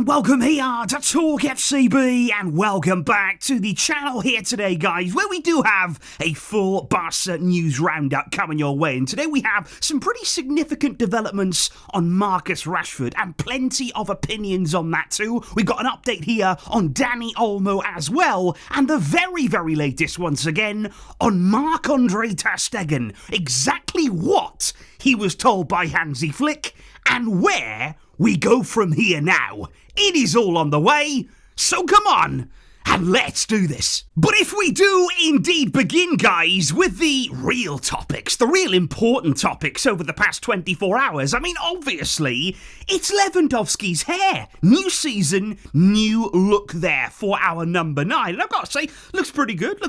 and welcome here to TalkFCB, and welcome back to the channel here today, guys, where we do have a full Barca news roundup coming your way. And today we have some pretty significant developments on Marcus Rashford and plenty of opinions on that too. We've got an update here on Dani Olmo as well, and the very, very latest once again on Marc-Andre Ter Stegen. Exactly what he was told by Hansi Flick and where we go from here now. It is all on the way, so come on, and let's do this. But if we do indeed begin, guys, with the real topics, the real important topics over the past 24 hours, I mean, obviously, it's Lewandowski's hair. New season, new look there for our number 9. And I've got to say, looks pretty good.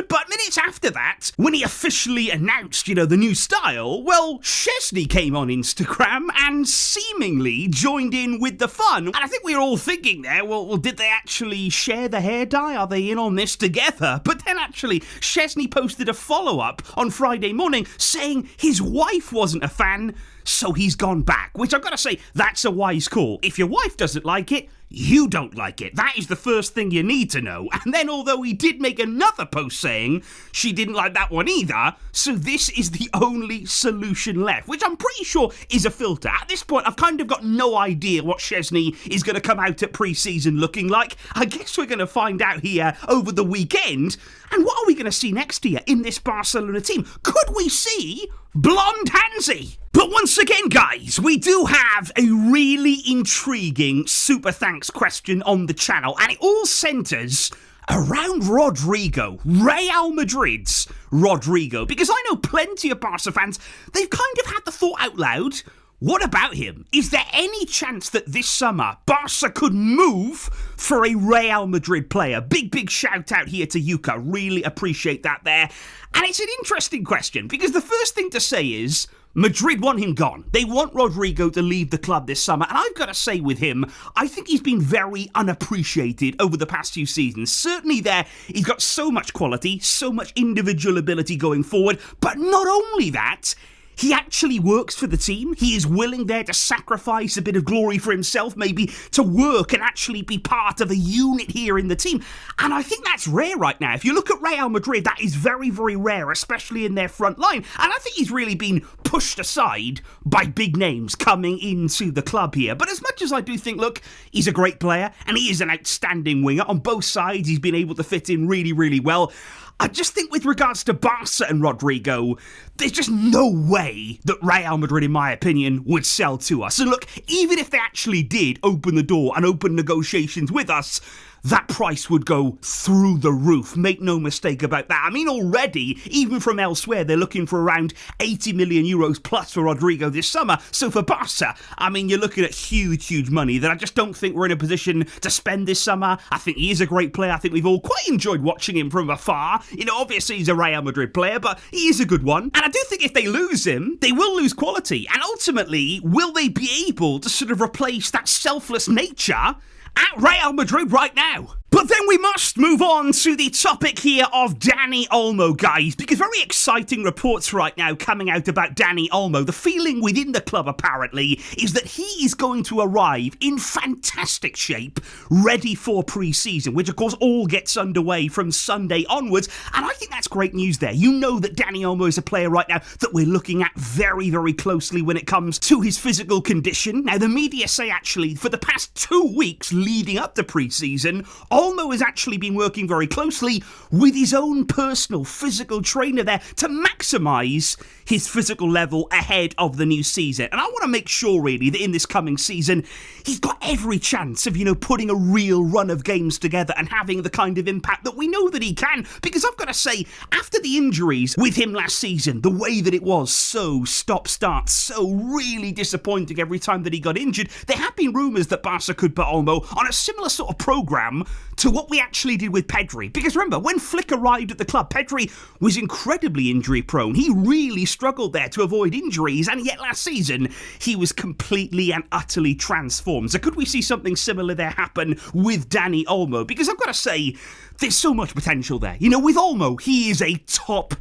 But minutes after that, when he officially announced, the new style, well, Szczesny came on Instagram and seemingly joined in with the fun. And I think we were all thinking there, well, did they actually share the hair dye? Are they in on this together? But then actually, Szczesny posted a follow-up on Friday morning saying his wife wasn't a fan, so he's gone back, which I've got to say, that's a wise call. If your wife doesn't like it, you don't like it. That is the first thing you need to know. And then, although he did make another post saying she didn't like that one either, so this is the only solution left, which I'm pretty sure is a filter. At this point, I've kind of got no idea what Szczesny is going to come out at pre-season looking like. I guess we're going to find out here over the weekend. And what are we going to see next year in this Barcelona team? Could we see Blonde Hansi? But once again, guys, we do have a really intriguing super thanks question on the channel, and it all centres around Rodrigo, Real Madrid's Rodrigo, because I know plenty of Barca fans, they've kind of had the thought out loud, what about him? Is there any chance that this summer Barca could move for a Real Madrid player? Big shout out here to Yuka, really appreciate that there. And it's an interesting question, because the first thing to say is, Madrid want him gone. They want Rodrigo to leave the club this summer, and I've got to say with him, I think he's been very unappreciated over the past few seasons. Certainly there, he's got so much quality, so much individual ability going forward, but not only that, he actually works for the team. He is willing there to sacrifice a bit of glory for himself, maybe to work and actually be part of a unit here in the team. And I think that's rare right now. If you look at Real Madrid, that is very, very rare, especially in their front line. And I think he's really been pushed aside by big names coming into the club here. But as much as I do think, look, he's a great player and he is an outstanding winger. On both sides, he's been able to fit in really, really well. I just think with regards to Barca and Rodrigo, there's just no way that Real Madrid, in my opinion, would sell to us. And look, even if they actually did open the door and open negotiations with us, that price would go through the roof. Make no mistake about that. I mean, already, even from elsewhere, they're looking for around 80 million euros plus for Rodrigo this summer. So for Barca, I mean, you're looking at huge money that I just don't think we're in a position to spend this summer. I think he is a great player. I think we've all quite enjoyed watching him from afar. Obviously he's a Real Madrid player, but he is a good one. And I do think if they lose him, they will lose quality. And ultimately, will they be able to sort of replace that selfless nature at Real Madrid right now? But then we must move on to the topic here of Dani Olmo, guys, because very exciting reports right now coming out about Dani Olmo. The feeling within the club, apparently, is that he is going to arrive in fantastic shape, ready for pre-season, which, of course, all gets underway from Sunday onwards, and I think that's great news there. You know that Dani Olmo is a player right now that we're looking at very, very closely when it comes to his physical condition. Now, the media say, actually, for the past 2 weeks leading up to pre-season, Olmo has actually been working very closely with his own personal physical trainer there to maximise his physical level ahead of the new season. And I want to make sure, really, that in this coming season, he's got every chance of, putting a real run of games together and having the kind of impact that we know that he can. Because I've got to say, after the injuries with him last season, the way that it was so stop-start, so really disappointing every time that he got injured, there have been rumours that Barca could put Olmo on a similar sort of programme to what we actually did with Pedri. Because remember, when Flick arrived at the club, Pedri was incredibly injury prone. He really struggled there to avoid injuries, and yet last season, he was completely and utterly transformed. So could we see something similar there happen with Dani Olmo? Because I've got to say, there's so much potential there. You know, with Olmo, he is a top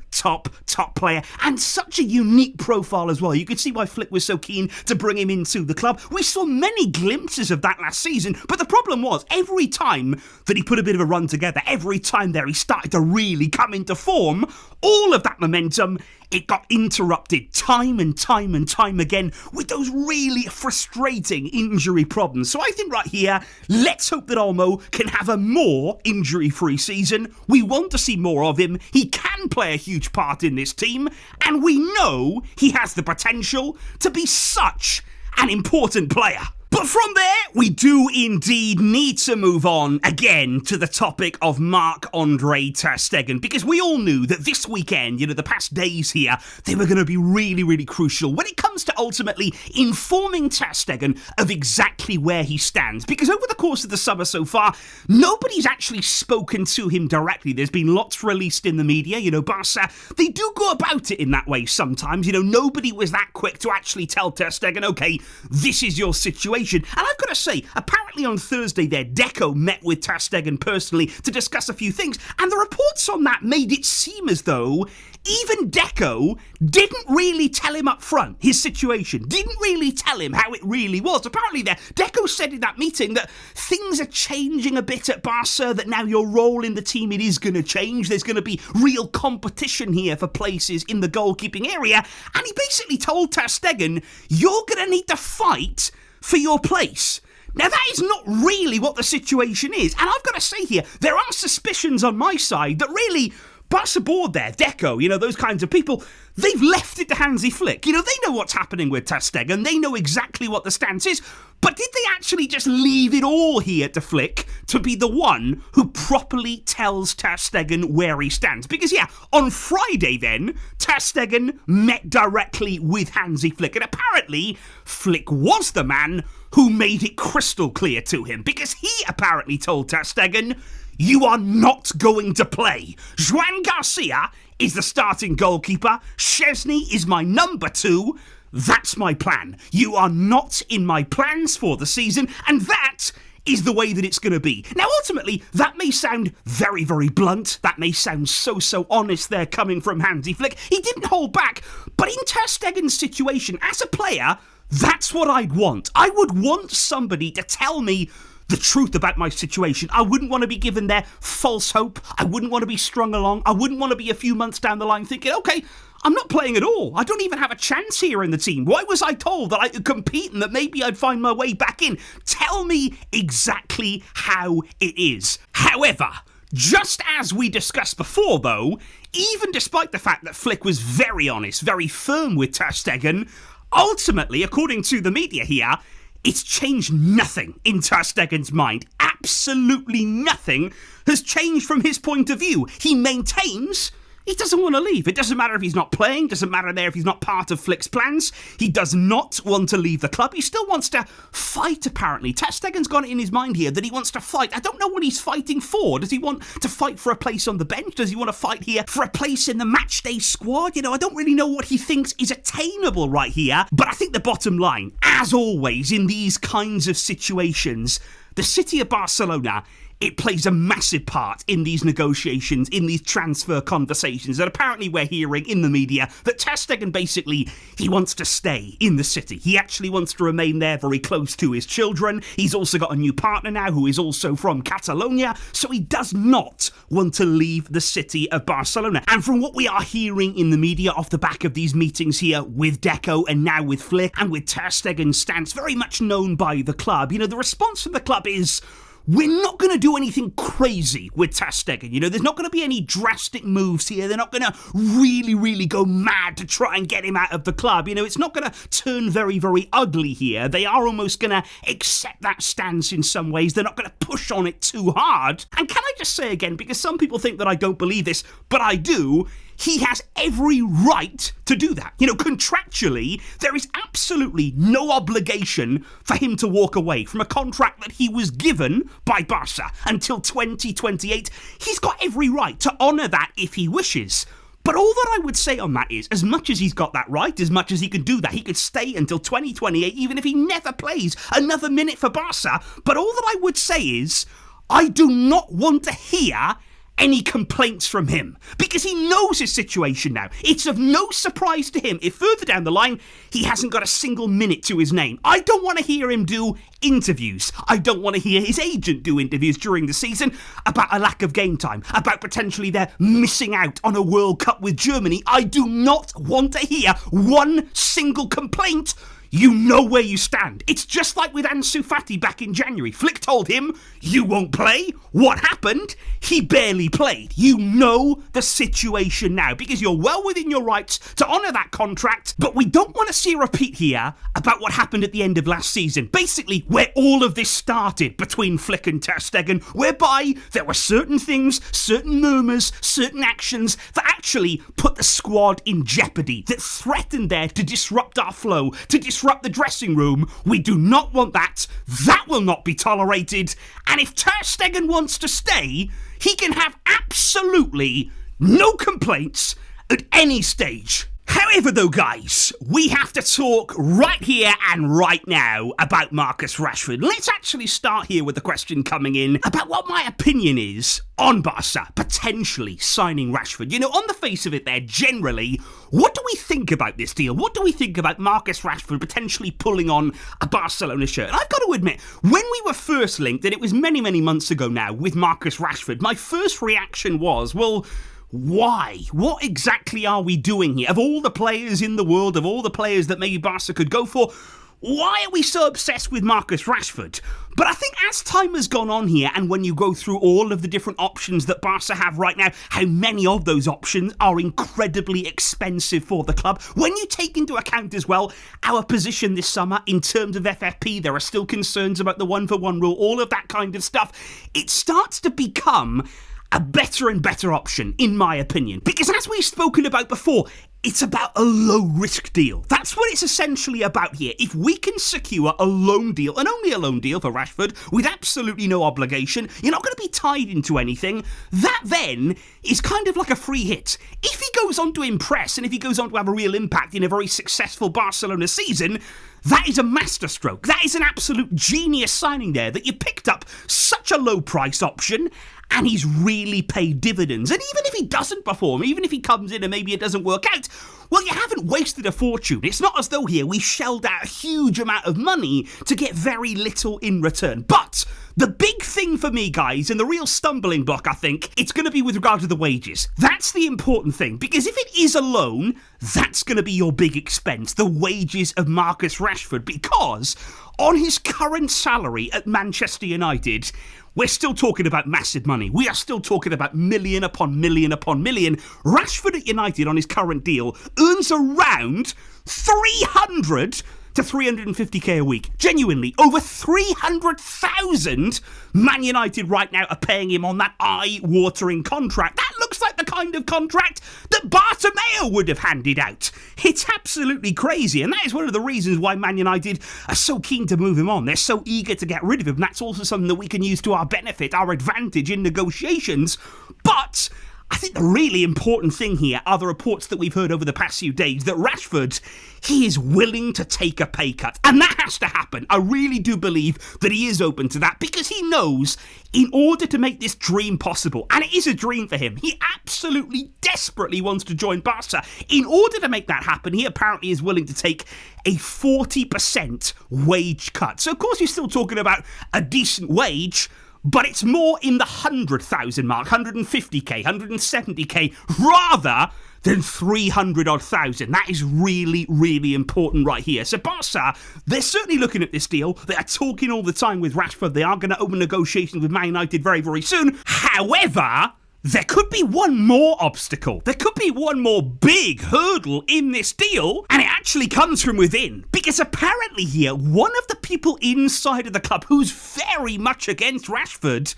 player and such a unique profile as well. You could see why Flick was so keen to bring him into the club. We saw many glimpses of that last season, but the problem was every time that he put a bit of a run together, every time there he started to really come into form, all of that momentum, it got interrupted time and time again with those really frustrating injury problems. So I think right here, let's hope that Olmo can have a more injury-free season. We want to see more of him. He can play a huge part in this team, and we know he has the potential to be such an important player. But from there, we do indeed need to move on again to the topic of Marc-Andre Ter Stegen, because we all knew that this weekend, you know, the past days here, they were going to be really crucial when it comes to ultimately informing Ter Stegen of exactly where he stands. Because over the course of the summer so far, nobody's actually spoken to him directly. There's been lots released in the media. You know, Barca, they do go about it in that way sometimes. You know, nobody was that quick to actually tell Ter Stegen, okay, this is your situation. And I've got to say, apparently on Thursday there, Deco met with Ter Stegen personally to discuss a few things, and the reports on that made it seem as though even Deco didn't really tell him up front his situation, didn't really tell him how it really was. Apparently there, Deco said in that meeting that things are changing a bit at Barca, that now your role in the team, it is going to change. There's going to be real competition here for places in the goalkeeping area, and he basically told Ter Stegen, you're going to need to fight for your place. Now, that is not really what the situation is. And I've got to say here, there are suspicions on my side that really Barca board there, Deco, you know, those kinds of people, they've left it to Hansi Flick. You know, they know what's happening with Ter Stegen. They know exactly what the stance is. But did they actually just leave it all here to Flick to be the one who properly tells Ter Stegen where he stands? Because, yeah, on Friday then, Ter Stegen met directly with Hansi Flick. And apparently, Flick was the man who made it crystal clear to him. Because he apparently told Ter Stegen, you are not going to play. Joan Garcia is the starting goalkeeper. Szczesny is my number 2. That's my plan. You are not in my plans for the season, and that is the way that it's going to be. Now, ultimately, that may sound very blunt. That may sound so honest there coming from Hansi Flick. He didn't hold back, but in Ter Stegen's situation, as a player, that's what I'd want. I would want somebody to tell me the truth about my situation. I wouldn't want to be given their false hope. I wouldn't want to be strung along. I wouldn't want to be a few months down the line thinking, okay, I'm not playing at all. I don't even have a chance here in the team. Why was I told that I could compete and that maybe I'd find my way back in? Tell me exactly how it is. However, just as we discussed before though, even despite the fact that Flick was very honest, very firm with Ter Stegen, ultimately, according to the media here, it's changed nothing in Ter Stegen's mind. Absolutely nothing has changed from his point of view. He maintains he doesn't want to leave. It doesn't matter if he's not playing, doesn't matter there if he's not part of Flick's plans. He does not want to leave the club. He still wants to fight, apparently. Ter Stegen's got it in his mind here that he wants to fight. I don't know what he's fighting for. Does he want to fight for a place on the bench? Does he want to fight here for a place in the matchday squad? You know, I don't really know what he thinks is attainable right here. But I think the bottom line, as always in these kinds of situations, the city of Barcelona, it plays a massive part in these negotiations, in these transfer conversations. And apparently we're hearing in the media that Ter Stegen basically, he wants to stay in the city. He actually wants to remain there very close to his children. He's also got a new partner now who is also from Catalonia. So he does not want to leave the city of Barcelona. And from what we are hearing in the media off the back of these meetings here with Deco and now with Flick and with Ter Stegen's stance, very much known by the club, you know, the response from the club is, we're not going to do anything crazy with Ter Stegen. You know, there's not going to be any drastic moves here. They're not going to really go mad to try and get him out of the club. You know, it's not going to turn very ugly here. They are almost going to accept that stance in some ways. They're not going to push on it too hard. And can I just say again, because some people think that I don't believe this, but I do, he has every right to do that. You know, contractually, there is absolutely no obligation for him to walk away from a contract that he was given by Barca until 2028. He's got every right to honour that if he wishes. But all that I would say on that is, as much as he's got that right, as much as he can do that, he could stay until 2028, even if he never plays another minute for Barca. But all that I would say is, I do not want to hear any complaints from him, because he knows his situation now. It's of no surprise to him if further down the line he hasn't got a single minute to his name. I don't want to hear him do interviews. I don't want to hear his agent do interviews during the season about a lack of game time, about potentially they're missing out on a World Cup with Germany. I do not want to hear one single complaint. You know where you stand. It's just like with Ansu Fati back in January. Flick told him, you won't play. What happened? He barely played. You know the situation now, because you're well within your rights to honour that contract, but we don't want to see a repeat here about what happened at the end of last season. Basically, where all of this started between Flick and Ter Stegen, whereby there were certain things, certain murmurs, certain actions that actually put the squad in jeopardy, that threatened there to disrupt our flow, to disrupt the dressing room. We do not want that. That will not be tolerated. And if Ter Stegen wants to stay, he can have absolutely no complaints at any stage. However though, guys, we have to talk right here and right now about Marcus Rashford. Let's actually start here with the question coming in about what my opinion is on Barca potentially signing Rashford. You know, on the face of it there, generally, what do we think about this deal? What do we think about Marcus Rashford potentially pulling on a Barcelona shirt? And I've got to admit, when we were first linked, and it was many, many months ago now, with Marcus Rashford, my first reaction was, well, why? What exactly are we doing here? Of all the players in the world, of all the players that maybe Barca could go for, why are we so obsessed with Marcus Rashford? But I think as time has gone on here, and when you go through all of the different options that Barca have right now, how many of those options are incredibly expensive for the club. When you take into account as well our position this summer in terms of FFP, there are still concerns about the one-for-one rule, all of that kind of stuff, it starts to become a better and better option, in my opinion. Because as we've spoken about before, it's about a low-risk deal. That's what it's essentially about here. If we can secure a loan deal, and only a loan deal for Rashford, with absolutely no obligation, you're not going to be tied into anything, that then is kind of like a free hit. If he goes on to impress, and if he goes on to have a real impact in a very successful Barcelona season, that is a masterstroke. That is an absolute genius signing there, that you picked up such a low-price option, and he's really paid dividends. And even if he doesn't perform, even if he comes in and maybe it doesn't work out, well, you haven't wasted a fortune. It's not as though here we shelled out a huge amount of money to get very little in return. But the big thing for me, guys, and the real stumbling block, I think, it's going to be with regard to the wages. That's the important thing, because if it is a loan, that's going to be your big expense, the wages of Marcus Rashford, because on his current salary at Manchester United, we're still talking about massive money. We are still talking about million upon million upon million. Rashford at United on his current deal earns around 300 to 350k a week. Genuinely, over 300,000 Man United right now are paying him on that eye-watering contract. That looks like the kind of contract that Bartomeu would have handed out. It's absolutely crazy, and that is one of the reasons why Man United are so keen to move him on. They're so eager to get rid of him. That's also something that we can use to our benefit, our advantage in negotiations. But I think the really important thing here are the reports that we've heard over the past few days that Rashford, he is willing to take a pay cut. And that has to happen. I really do believe that he is open to that, because he knows in order to make this dream possible, and it is a dream for him, he absolutely desperately wants to join Barca. In order to make that happen, he apparently is willing to take a 40% wage cut. So of course you're still talking about a decent wage, but it's more in the 100,000 mark, 150k, 170k, rather than 300-odd thousand. That is really, really important right here. So Barca, they're certainly looking at this deal. They are talking all the time with Rashford. They are going to open negotiations with Man United very, very soon. However, there could be one more obstacle. There could be one more big hurdle in this deal, and it actually comes from within. Because apparently here, one of the people inside of the club who's very much against Rashford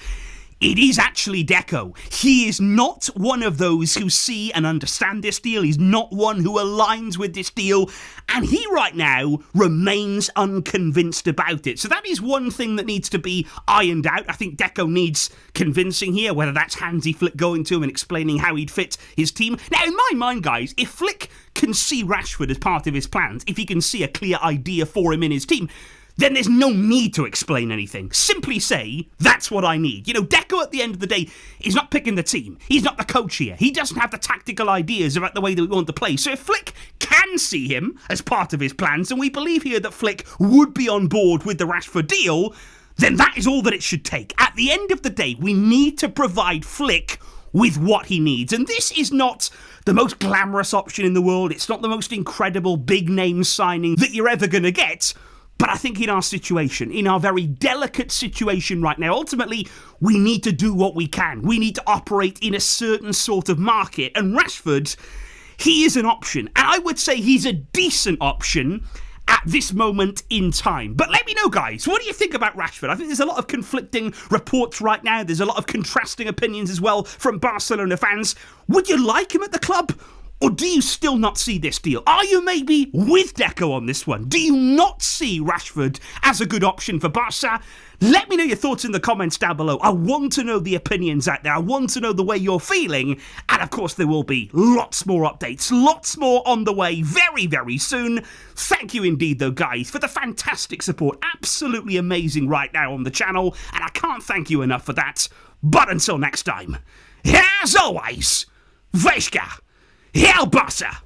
it is actually Deco. He is not one of those who see and understand this deal. He's not one who aligns with this deal. And he right now remains unconvinced about it. So that is one thing that needs to be ironed out. I think Deco needs convincing here, whether that's Hansi Flick going to him and explaining how he'd fit his team. Now, in my mind, guys, if Flick can see Rashford as part of his plans, if he can see a clear idea for him in his team, then there's no need to explain anything. Simply say, that's what I need. You know, Deco at the end of the day, he's not picking the team. He's not the coach here. He doesn't have the tactical ideas about the way that we want to play. So if Flick can see him as part of his plans, and we believe here that Flick would be on board with the Rashford deal, then that is all that it should take. At the end of the day, we need to provide Flick with what he needs. And this is not the most glamorous option in the world. It's not the most incredible big name signing that you're ever going to get. But I think in our situation, in our very delicate situation right now, ultimately, we need to do what we can. We need to operate in a certain sort of market. And Rashford, he is an option. And I would say he's a decent option at this moment in time. But let me know, guys, what do you think about Rashford? I think there's a lot of conflicting reports right now. There's a lot of contrasting opinions as well from Barcelona fans. Would you like him at the club? Or do you still not see this deal? Are you maybe with Deco on this one? Do you not see Rashford as a good option for Barca? Let me know your thoughts in the comments down below. I want to know the opinions out there. I want to know the way you're feeling. And of course, there will be lots more updates, lots more on the way very, very soon. Thank you indeed, though, guys, for the fantastic support. Absolutely amazing right now on the channel. And I can't thank you enough for that. But until next time, as always, Veshka! Hail Barca!